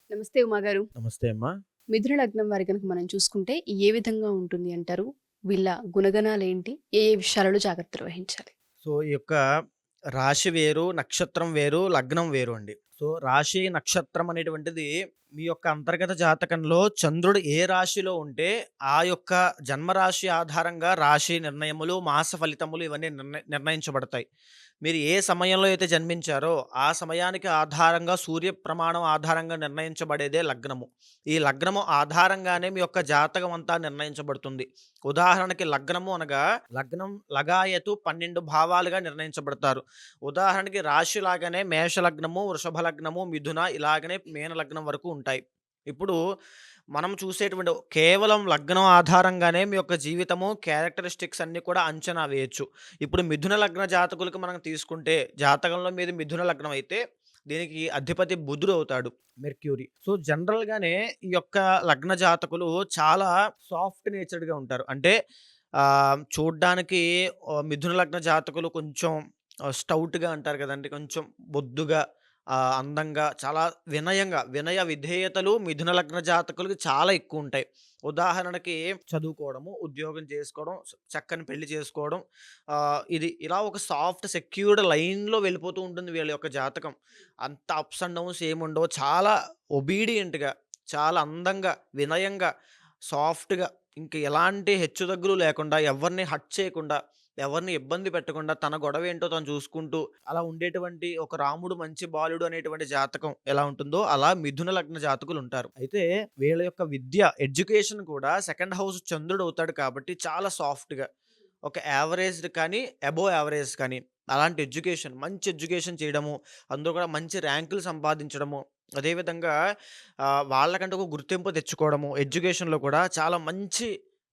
నమస్తే ఉమా గారు. నమస్తే అమ్మా. మిథున లగ్నం వారి గనుక మనం చూసుకుంటే ఏ విధంగా ఉంటుంది అంటారు? వీళ్ళ గుణగణాలేంటి? ఏ ఏ విషయాలలో జాగ్రత్తలు వహించాలి? సో, ఈ యొక్క రాశి వేరు, నక్షత్రం వేరు, లగ్నం వేరు అండి. సో, రాశి, నక్షత్రం అనేటువంటిది మీ యొక్క అంతర్గత జాతకంలో చంద్రుడు ఏ రాశిలో ఉంటే, ఆ యొక్క జన్మరాశి ఆధారంగా రాశి నిర్ణయములు, మాస ఫలితములు ఇవన్నీ నిర్ణయించబడతాయి. మీరు ఏ సమయంలో అయితే జన్మించారో, ఆ సమయానికి ఆధారంగా సూర్య ప్రమాణం ఆధారంగా నిర్ణయించబడేదే లగ్నము. ఈ లగ్నము ఆధారంగానే మీ యొక్క జాతకం అంతా నిర్ణయించబడుతుంది. ఉదాహరణకి లగ్నము అనగా లగ్నం లగాయతు 12 భావాలుగా నిర్ణయించబడతారు. ఉదాహరణకి రాశి లాగానే మేష లగ్నము, వృషభ లగ్నము, మిథున ఇలాగనే మీన లగ్నం వరకు ఉంటాయి. ఇప్పుడు మనం చూసేటువంటి కేవలం లగ్నం ఆధారంగానే మీ యొక్క జీవితము, క్యారెక్టరిస్టిక్స్ అన్నీ కూడా అంచనా వేయొచ్చు. ఇప్పుడు మిథున లగ్న జాతకులకు మనం తీసుకుంటే, జాతకంలో మీది మిథున లగ్నం అయితే దీనికి అధిపతి బుధుడు అవుతాడు. మెర్క్యూరీ. సో, జనరల్‌గానే ఈ యొక్క లగ్న జాతకులు చాలా సాఫ్ట్ నేచర్డ్‌గా ఉంటారు. అంటే చూడ్డానికి మిథున లగ్న జాతకులు కొంచెం స్టౌట్‌గా అంటారు కదండీ! కొంచెం బొద్దుగా, అందంగా, చాలా వినయంగా, వినయ విధేయతలు మిథున లగ్న జాతకులకి చాలా ఎక్కువుంటాయి. ఉదాహరణకి చదువుకోవడము, ఉద్యోగం చేసుకోవడం, చక్కని పెళ్లి చేసుకోవడం, ఇది ఇలా ఒక సాఫ్ట్ సెక్యూర్డ్ లైన్‌లో వెళ్ళిపోతూ ఉంటుంది వీళ్ళ యొక్క జాతకం. అంత అప్స్ అండ్ డౌన్స్ ఏముండవు. చాలా ఒబీడియంట్‌గా, చాలా అందంగా, వినయంగా, సాఫ్ట్‌గా, ఇంక ఎలాంటి హెచ్చుతగ్గులు లేకుండా, ఎవరిని హర్ట్ చేయకుండా, ఎవరిని ఇబ్బంది పెట్టకుండా, తన గొడవేంటో తను చూసుకుంటూ, అలా ఉండేటువంటి ఒక రాముడు మంచి బాలుడు అనేటువంటి జాతకం ఎలా ఉంటుందో, అలా మిథున లగ్న జాతకులుంటారు. అయితే వీళ్ళ యొక్క విద్య, ఎడ్యుకేషన్ కూడా సెకండ్ హౌస్ చంద్రుడవుతాడు కాబట్టి చాలా సాఫ్ట్‌గా, ఒక యావరేజ్డ్ కానీ, అబోవ్ యావరేజ్ కానీ, అలాంటి ఎడ్యుకేషన్, మంచి ఎడ్యుకేషన్ చేయడము, అందులో కూడా మంచి ర్యాంకులు సంపాదించడము, అదేవిధంగా వాళ్ళకంటూ ఒక గుర్తింపు తెచ్చుకోవడము, ఎడ్యుకేషన్‌లో కూడా చాలా మంచి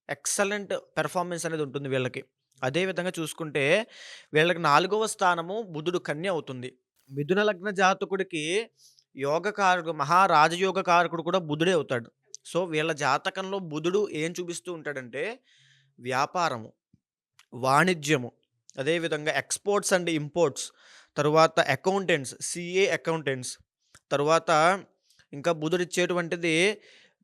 ఎక్సలెంట్ పెర్ఫార్మన్స్ అనేది ఉంటుంది వీళ్ళకి. అదే విధంగా చూసుకుంటే వీళ్ళకి 4వ స్థానము బుధుడు కన్య అవుతుంది. మిథున లగ్న జాతకుడికి యోగకారకుడు, మహారాజయోగ కారకుడు కూడా బుధుడే అవుతాడు. సో, వీళ్ళ జాతకంలో బుధుడు ఏం చూపిస్తూ ఉంటాడంటే వ్యాపారము, వాణిజ్యము, అదేవిధంగా ఎక్స్‌పోర్ట్స్ అండ్ ఇంపోర్ట్స్, తరువాత అకౌంటెంట్స్, సీఏ అకౌంటెంట్స్, తరువాత ఇంకా బుధుడిచ్చేటువంటిది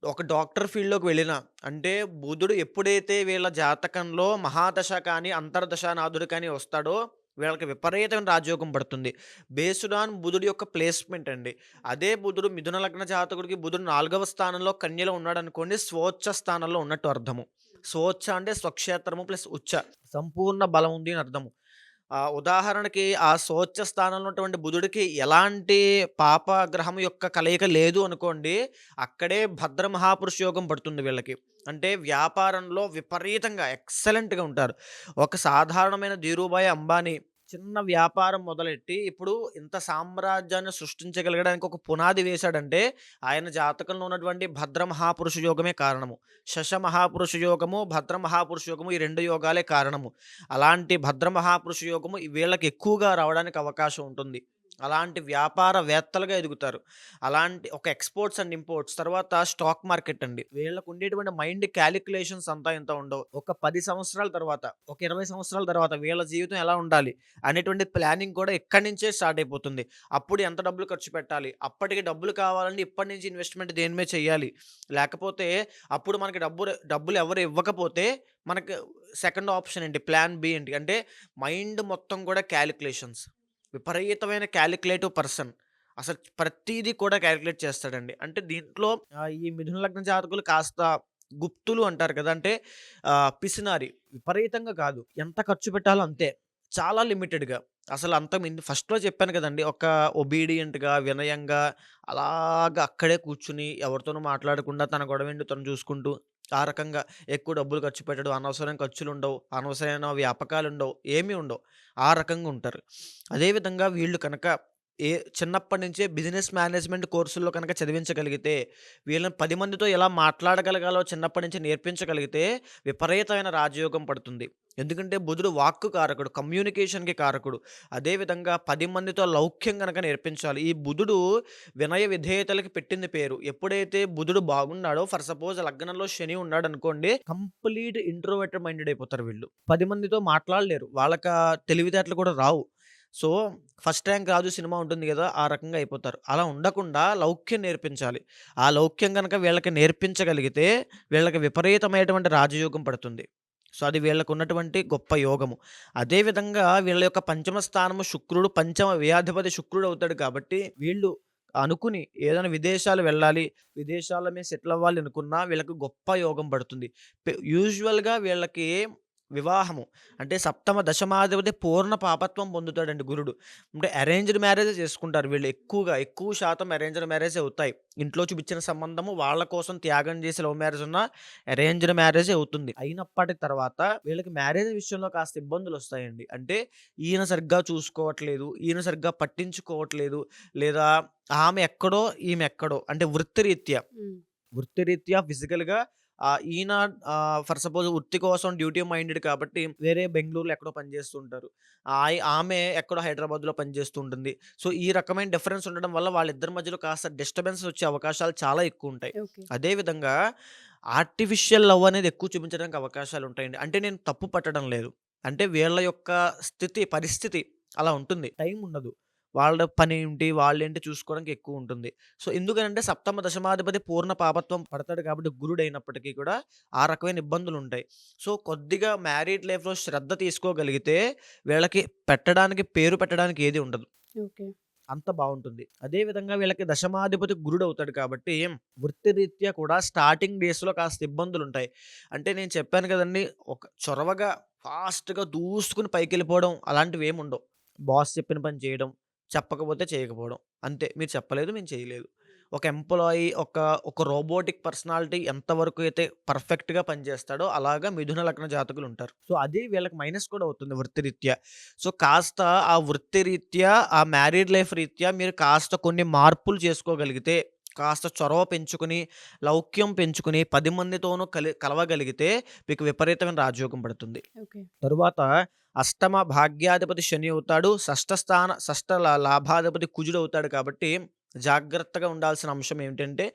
ఒక డాక్టర్ ఫీల్డ్‌లోకి వెళ్ళినా, అంటే బుధుడు ఎప్పుడైతే వీళ్ళ జాతకంలో మహాదశ కానీ, అంతర్దశానాథుడు కానీ వస్తాడో, వీళ్ళకి విపరీతమైన రాజయోగం పడుతుంది. బేస్డ్ ఆన్ బుధుడి యొక్క ప్లేస్‌మెంట్ అండి. అదే బుధుడు మిథున లగ్న జాతకుడికి బుధుడు 4వ స్థానంలో కన్యలో ఉన్నాడనుకోండి, స్వోచ్చ స్థానంలో ఉన్నట్టు అర్థము. స్వోచ్చ అంటే స్వక్షేత్రము ప్లస్ ఉచ్చ. సంపూర్ణ బలం ఉంది అని అర్థము. ఉదాహరణకి ఆ స్వోచ్చ స్థానంలో ఉన్నటువంటి బుధుడికి ఎలాంటి పాపగ్రహం యొక్క కలయిక లేదు అనుకోండి, అక్కడే భద్ర మహాపురుష యోగం పడుతుంది వీళ్ళకి. అంటే వ్యాపారంలో విపరీతంగా ఎక్సలెంట్‌గా ఉంటారు. ఒక సాధారణమైన ధీరూభాయ్ అంబానీ చిన్న వ్యాపారం మొదలెట్టి ఇప్పుడు ఇంత సామ్రాజ్యాన్ని సృష్టించగలగడానికి ఒక పునాది వేశాడంటే, ఆయన జాతకంలో ఉన్నటువంటి భద్ర మహాపురుష యోగమే కారణము. శశ మహాపురుష యోగము, భద్ర మహాపురుష యోగము ఈ 2 యోగాలే కారణము. అలాంటి భద్ర మహాపురుష యోగము వీళ్ళకి ఎక్కువగా రావడానికి అవకాశం ఉంటుంది. అలాంటి వ్యాపారవేత్తలుగా ఎదుగుతారు. అలాంటి ఒక ఎక్స్‌పోర్ట్స్ అండ్ ఇంపోర్ట్స్, తర్వాత స్టాక్ మార్కెట్ అండి. వీళ్ళకు ఉండేటువంటి మైండ్ కాలిక్యులేషన్స్ అంతా ఇంత ఉండవు. ఒక 10 సంవత్సరాల తర్వాత, ఒక 20 సంవత్సరాల తర్వాత వీళ్ళ జీవితం ఎలా ఉండాలి అనేటువంటి ప్లానింగ్ కూడా ఇక్కడి నుంచే స్టార్ట్ అయిపోతుంది. అప్పుడు ఎంత డబ్బులు ఖర్చు పెట్టాలి? అప్పటికి డబ్బులు కావాలంటే ఇప్పటి నుంచి ఇన్వెస్ట్‌మెంట్ దేని మీద చేయాలి? లేకపోతే అప్పుడు మనకి డబ్బులు ఎవరు ఇవ్వకపోతే మనకు సెకండ్ ఆప్షన్ ఏంటి? ప్లాన్ బి ఏంటి? అంటే మైండ్ మొత్తం కూడా కాలిక్యులేషన్స్. విపరీతమైన కాలిక్యులేటివ్ పర్సన్. అసలు ప్రతీదీ కూడా కాలిక్యులేట్ చేస్తాడండి. అంటే దీంట్లో ఈ మిథున లగ్న జాతకులు కాస్త గుప్తులు అంటారు కదా! అంటే పిసినారి. విపరీతంగా కాదు. ఎంత ఖర్చు పెట్టాలో అంతే. చాలా లిమిటెడ్‌గా. అసలు అంతకు ముందు ఫస్ట్‌లో చెప్పాను కదండీ! ఒక ఒబీడియంట్‌గా, వినయంగా అలాగా అక్కడే కూర్చొని ఎవరితోనూ మాట్లాడకుండా తన గొడవేంటో తను చూసుకుంటూ, ఆ రకంగా ఎక్కువ డబ్బులు ఖర్చు పెట్టడు. అనవసరమైన ఖర్చులుండవు. అనవసరమైన వ్యాపకాలుండవు. ఏమీ ఉండవు. ఆ రకంగా ఉంటారు. అదే విధంగా వీళ్ళు కనుక చిన్నప్పటి నుంచే బిజినెస్ మేనేజ్మెంట్ కోర్సుల్లో కనుక చదివించగలిగితే, వీళ్ళని 10 మందితో ఎలా మాట్లాడగలగాలో చిన్నప్పటి నుంచి నేర్పించగలిగితే, విపరీతమైన రాజయోగం పడుతుంది. ఎందుకంటే బుధుడు వాక్కు కారకుడు, కమ్యూనికేషన్‌కి కారకుడు. అదే విధంగా 10 మందితో లౌక్యం గనక నేర్పించాలి. ఈ బుధుడు వినయ విధేయతలకి పెట్టింది పేరు. ఎప్పుడైతే బుధుడు బాగున్నాడో, ఫర్ సపోజ్ లగ్నంలో శని ఉన్నాడనుకోండి, కంప్లీట్ ఇంట్రోవర్టెడ్ మైండెడ్ అయిపోతారు వీళ్ళు. 10 మందితో మాట్లాడలేరు. వాళ్ళకా తెలివితేటలు కూడా రావు. సో, ఫస్ట్ ర్యాంక్ రాజు సినిమా ఉంటుంది గదా! ఆ రకంగా అయిపోతారు. అలా ఉండకుండా లౌక్యం నేర్పించాలి. ఆ లౌక్యం గనక వీళ్ళకి నేర్పించగలిగితే వీళ్ళకి విపరీతమైనటువంటి రాజయోగం పడుతుంది. సో, అది వీళ్ళకున్నటువంటి గొప్ప యోగము. అదే విధంగా వీళ్ళ యొక్క పంచమ స్థానము శుక్రుడు, పంచమ వ్యయాధిపతి శుక్రుడవుతాడు కాబట్టి వీళ్ళు అనుకుని ఏదైనా విదేశాలు వెళ్ళాలి, విదేశాల మీద సెటిల్ అవ్వాలి అనుకున్నా వీళ్ళకి గొప్ప యోగం పడుతుంది. యూజువల్‌గా వీళ్ళకి వివాహము అంటే సప్తమ దశమాధిపతి పూర్ణ పాపత్వం పొందుతాడండి గురుడు. అంటే అరేంజ్డ్ మ్యారేజే చేసుకుంటారు వీళ్ళు ఎక్కువగా. ఎక్కువ శాతం అరేంజ్డ్ మ్యారేజే అవుతాయి. ఇంట్లో చూపించిన సంబంధము వాళ్ళ కోసం త్యాగం చేసి లవ్ మ్యారేజ్ ఉన్నా అరేంజ్డ్ మ్యారేజే అవుతుంది. అయినప్పటి తర్వాత వీళ్ళకి మ్యారేజ్ విషయంలో కాస్త ఇబ్బందులొస్తాయండి. అంటే ఈయన సరిగ్గా చూసుకోవట్లేదు, ఈయన సరిగ్గా పట్టించుకోవట్లేదు, లేదా ఆమె ఎక్కడో, ఈమె ఎక్కడో అంటే వృత్తిరీత్యా హ్మ్. వృత్తిరీత్యా ఫిజికల్‌గా ఈయన ఫర్ సపోజ్ వృత్తి కోసం డ్యూటీ మైండెడ్ కాబట్టి వేరే బెంగుళూరులో ఎక్కడో పనిచేస్తూ ఉంటారు. ఆమె ఎక్కడో హైదరాబాద్‌లో పనిచేస్తూ ఉంటుంది. సో, ఈ రకమైన డిఫరెన్స్ ఉండడం వల్ల వాళ్ళిద్దరి మధ్యలో కాస్త డిస్టర్బెన్స్ వచ్చే అవకాశాలు చాలా ఎక్కువుంటాయి. ఓకే. అదే విధంగా ఆర్టిఫిషియల్ లవ్ అనేది ఎక్కువ చూపించడానికి అవకాశాలుంటాయండి. అంటే నేను తప్పు పట్టడం లేదు. అంటే వీళ్ళ యొక్క పరిస్థితి అలా ఉంటుంది. టైం ఉండదు. వాళ్ళ పనేంటి, వాళ్ళేంటి చూసుకోవడానికి ఎక్కువుంటుంది. సో, ఎందుకనంటే సప్తమ దశమాధిపతి పూర్ణ పాపత్వం పడతాడు కాబట్టి గురుడైనప్పటికీ కూడా ఆ రకమైన ఇబ్బందులుంటాయి. సో, కొద్దిగా మ్యారీడ్ లైఫ్‌లో శ్రద్ధ తీసుకోగలిగితే వీళ్ళకి పేరు పెట్టడానికి ఏది ఉండదు. ఓకే. అంత బావుంటుంది. అదే విధంగా వీళ్ళకి దశమాధిపతి గురుడవుతాడు కాబట్టి వృత్తిరీత్యా కూడా స్టార్టింగ్ డేస్‌లో కాస్త ఇబ్బందులుంటాయి. అంటే నేను చెప్పాను కదండీ! ఒక చొరవగా ఫాస్ట్‌గా దూసుకొని పైకెళ్ళిపోవడం అలాంటివేముండవు. బాస్ చెప్పిన పని చేయడం, చెప్పకపోతే చేయకపోవడం. అంతే. మీరు చెప్పలేదు, మేము చేయలేదు. ఒక ఎంప్లాయీ ఒక రోబోటిక్ పర్సనాలిటీ ఎంతవరకు అయితే పర్ఫెక్ట్‌గా పనిచేస్తాడో అలాగా మిథున లగ్న జాతకులుంటారు. సో, అది వీళ్ళకి మైనస్ కూడా అవుతుంది వృత్తిరీత్యా. సో, కాస్త ఆ వృత్తిరీత్యా, ఆ మ్యారీడ్ లైఫ్ రీత్యా మీరు కాస్త కొన్ని మార్పులు చేసుకోగలిగితే, కాస్త చొరవ పెంచుకొని, లౌక్యం పెంచుకొని 10 మందితోనూ కలవగలిగితే మీకు విపరీతమైన రాజయోగం పడుతుంది. ఓకే. తరువాత అష్టమ భాగ్యాధిపతి శని అవుతాడు. షష్ఠ లాభాధిపతి కుజుడవుతాడు కాబట్టి జాగ్రత్తగా ఉండాల్సిన అంశం ఏమిటంటే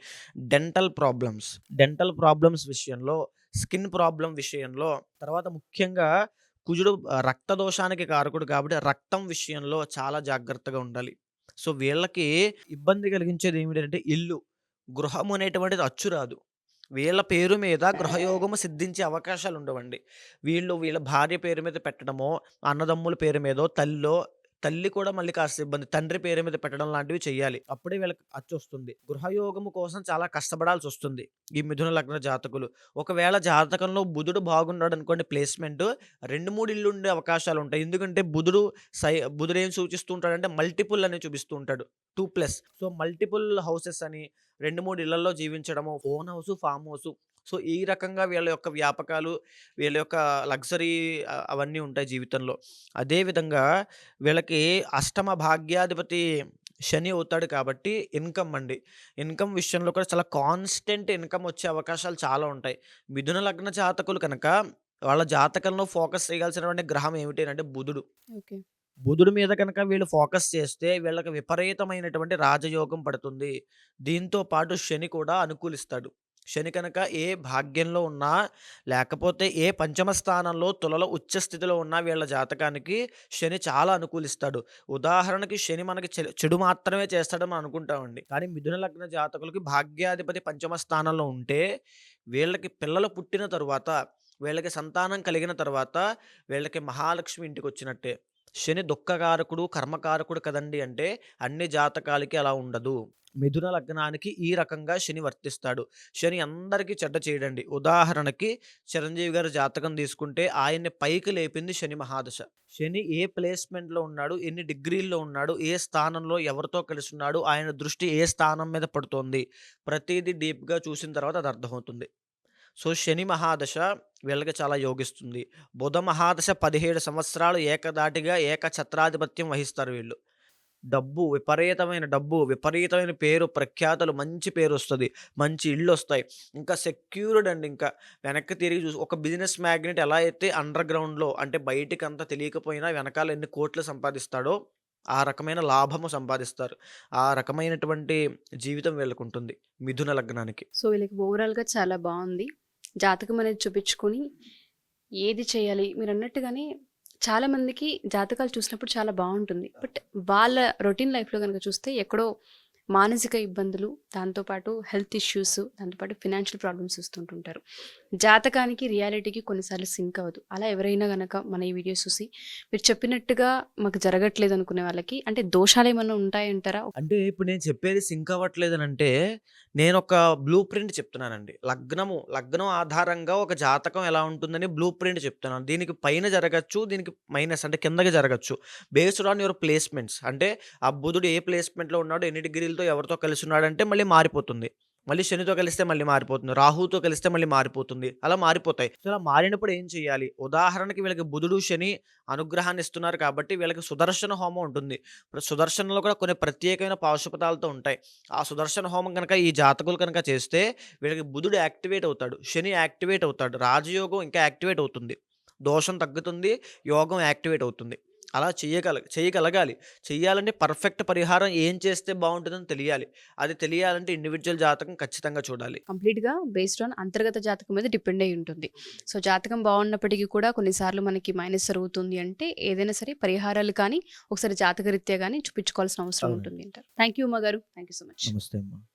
డెంటల్ ప్రాబ్లమ్స్ విషయంలో, స్కిన్ ప్రాబ్లమ్ విషయంలో, తర్వాత ముఖ్యంగా కుజుడు రక్త దోషానికి కారకుడు కాబట్టి రక్తం విషయంలో చాలా జాగ్రత్తగా ఉండాలి. సో, వీళ్ళకి ఇబ్బంది కలిగించేది ఏమిటంటే గృహం అనేటువంటిది అచ్చు రాదు. వీళ్ళ పేరు మీద గృహయోగము సిద్ధించే అవకాశాలుండవండి. వీళ్ళ భార్య పేరు మీద పెట్టడమో, అన్నదమ్ముల పేరు మీదో, తల్లి కూడా మళ్ళీ కాస్త ఇబ్బంది. తండ్రి పేరు మీద పెట్టడం లాంటివి చెయ్యాలి. అప్పుడే వీళ్ళకి అచ్చొస్తుంది. గృహయోగము కోసం చాలా కష్టపడాల్సొస్తుంది. ఈ మిథున లగ్న జాతకులు. ఒకవేళ జాతకంలో బుధుడు బాగున్నాడనుకోండి ప్లేస్‌మెంటు 2, 3 ఇళ్ళుండే అవకాశాలుంటాయి. ఎందుకంటే బుధుడేం సూచిస్తూ ఉంటాడంటే మల్టిపుల్ అని చూపిస్తూ ఉంటాడు. 2+. సో, మల్టిపుల్ హౌసెస్ అని 2, 3 ఇళ్లల్లో జీవించడము, own house, farm house. So, ఈ రకంగా వీళ్ళ యొక్క వ్యాపకాలు, వీళ్ళ యొక్క లగ్జరీ అవన్నీ ఉంటాయి జీవితంలో. అదే విధంగా వీళ్ళకి అష్టమ భాగ్యాధిపతి శని అవుతాడు కాబట్టి ఇన్‌కమ్ అండి. ఇన్‌కమ్ విషయంలో కూడా చాలా కాన్స్టెంట్ ఇన్‌కమ్ వచ్చే అవకాశాలు చాలా ఉంటాయి. మిథున లగ్న జాతకులు కనుక వాళ్ళ జాతకంలో ఫోకస్ చేయాల్సినటువంటి గ్రహం ఏమిటి అనంటే బుధుడు. ఓకే. బుధుడి మీద కనుక వీళ్ళు ఫోకస్ చేస్తే వీళ్ళకి విపరీతమైనటువంటి రాజయోగం పడుతుంది. దీంతో పాటు శని కూడా అనుకూలిస్తాడు. శని కనుక ఏ భాగ్యంలో ఉన్నా, లేకపోతే ఏ పంచమ స్థానంలో తులలో ఉచ్చ స్థితిలో ఉన్నా వీళ్ళ జాతకానికి శని చాలా అనుకూలిస్తాడు. ఉదాహరణకి శని మనకి చెడు మాత్రమే చేస్తాడని మనం అనుకుంటామండి. కానీ మిథున లగ్న జాతకులకి భాగ్యాధిపతి పంచమ స్థానంలో ఉంటే, వీళ్ళకి పిల్లలు పుట్టిన తరువాత, వీళ్ళకి సంతానం కలిగిన తర్వాత, వీళ్ళకి మహాలక్ష్మి ఇంటికొచ్చినట్టే. శని దుఃఖకారకుడు, కర్మకారకుడు కదండీ! అంటే అన్ని జాతకాలకి అలా ఉండదు. మిథున లగ్నానికి ఈ రకంగా శని వర్తిస్తాడు. శని అందరికీ చెడ్డ చేయడండి. ఉదాహరణకి చిరంజీవి గారి జాతకం తీసుకుంటే ఆయన్ని పైకి లేపింది శని మహాదశ. శని ఏ ప్లేస్‌మెంట్‌లో ఉన్నాడు, ఎన్ని డిగ్రీల్లో ఉన్నాడు, ఏ స్థానంలో ఎవరితో కలిసున్నాడు, ఆయన దృష్టి ఏ స్థానం మీద పడుతోంది, ప్రతీదీ డీప్‌గా చూసిన తర్వాత అది అర్థమవుతుంది. సో, శని మహాదశ వీళ్ళకి చాలా యోగిస్తుంది. బుధ మహాదశ 17 సంవత్సరాలు ఏకధాటిగా ఏకఛత్రాధిపత్యం వహిస్తారు వీళ్ళు. విపరీతమైన పేరు, ప్రఖ్యాతలు, మంచి పేరొస్తది. మంచి ఇళ్ళొస్తాయి. ఇంకా సెక్యూర్డ్ అండి ఇంకా. వెనక్కి తిరిగి ఒక బిజినెస్ మ్యాగ్నెట్ ఎలా అయితే అండర్ గ్రౌండ్‌లో అంటే బయటికంత తెలియకపోయినా వెనకాల ఎన్ని కోట్లు సంపాదిస్తాడో, ఆ రకమైన లాభము సంపాదిస్తారు. ఆ రకమైనటువంటి జీవితం వీళ్ళకుంటుంది మిథున లగ్నానికి. సో, వీళ్ళకి ఓవరాల్‌గా చాలా బావుంది. జాతకం అనేది చూపించుకొని ఏది చేయాలి మీరన్నట్టుగానే చాలా మందికి జాతకాలు చూసినప్పుడు చాలా బాగుంటుంది. బట్ వాళ్ళ రొటీన్ లైఫ్‌లో గనుక చూస్తే ఎక్కడో మానసిక ఇబ్బందులు, దాంతోపాటు హెల్త్ ఇష్యూస్, దాంతోపాటు ఫినాన్షియల్ ప్రాబ్లమ్స్ వస్తుంటుంటారు. జాతకానికి, రియాలిటీకి కొన్నిసార్లు సింక్ అవ్వదు. అలా ఎవరైనా గనక మన ఈ వీడియోస్ చూసి మీరు చెప్పినట్టుగా మాకు జరగట్లేదు అనుకునే వాళ్ళకి అంటే దోషాలేమన్నా ఉంటాయంటారా? అంటే ఇప్పుడు నేను చెప్పేది సింక్ అవ్వట్లేదనంటే, నేనొక బ్లూ ప్రింట్ చెప్తున్నానండి. లగ్నం ఆధారంగా ఒక జాతకం ఎలా ఉంటుందని బ్లూ ప్రింట్ చెప్తున్నాను. దీనికి పైన జరగచ్చు, దీనికి మైనస్ అంటే కిందకి జరగచ్చు. Based on your placements. అంటే ఆ బుధుడు ఏ ప్లేస్‌మెంట్‌లో ఉన్నాడు, ఎన్ని డిగ్రీలతో ఎవరితో కలిసున్నాడంటే మళ్ళీ మారిపోతుంది. మళ్ళీ శనితో కలిస్తే మళ్ళీ మారిపోతుంది. రాహుతో కలిస్తే మళ్ళీ మారిపోతుంది. అలా మారిపోతాయి. సో, అలా మారినప్పుడు ఏం చేయాలి? ఉదాహరణకి వీళ్ళకి బుధుడు, శని అనుగ్రహాన్ని ఇస్తున్నారు కాబట్టి వీళ్ళకి సుదర్శన హోమం ఉంటుంది. ఇప్పుడు సుదర్శనంలో కూడా కొన్ని ప్రత్యేకమైన పాశుపతాలతో ఉంటాయి. ఆ సుదర్శన హోమం గనక ఈ జాతకులు కనుక చేస్తే వీళ్ళకి బుధుడు యాక్టివేట్ అవుతాడు. శని యాక్టివేట్ అవుతాడు. రాజయోగం ఇంకా యాక్టివేట్ అవుతుంది. దోషం తగ్గుతుంది. యోగం యాక్టివేట్ అవుతుంది. అలా చేయగలగాలి. చెయ్యాలంటే పర్ఫెక్ట్ పరిహారం ఏం చేస్తే బావుంటుందని తెలియాలి. అది తెలియాలంటే ఇండివిడ్యువల్ జాతకం ఖచ్చితంగా చూడాలి. కంప్లీట్‌గా బేస్డ్ ఆన్ అంతర్గత జాతకం మీద డిపెండ్ అయ్యి ఉంటుంది. సో, జాతకం బాగున్నప్పటికీ కూడా కొన్నిసార్లు మనకి మైనస్ జరుగుతుంది అంటే ఏదైనా సరే పరిహారాలు కానీ, ఒకసారి జాతకరీత్యా గాని చూపించుకోవాల్సిన అవసరం అవునండి. ఉంటుంది అంటారు. థాంక్ యూ ఉమా గారు. Thank you so much. నమస్తే అమ్మ.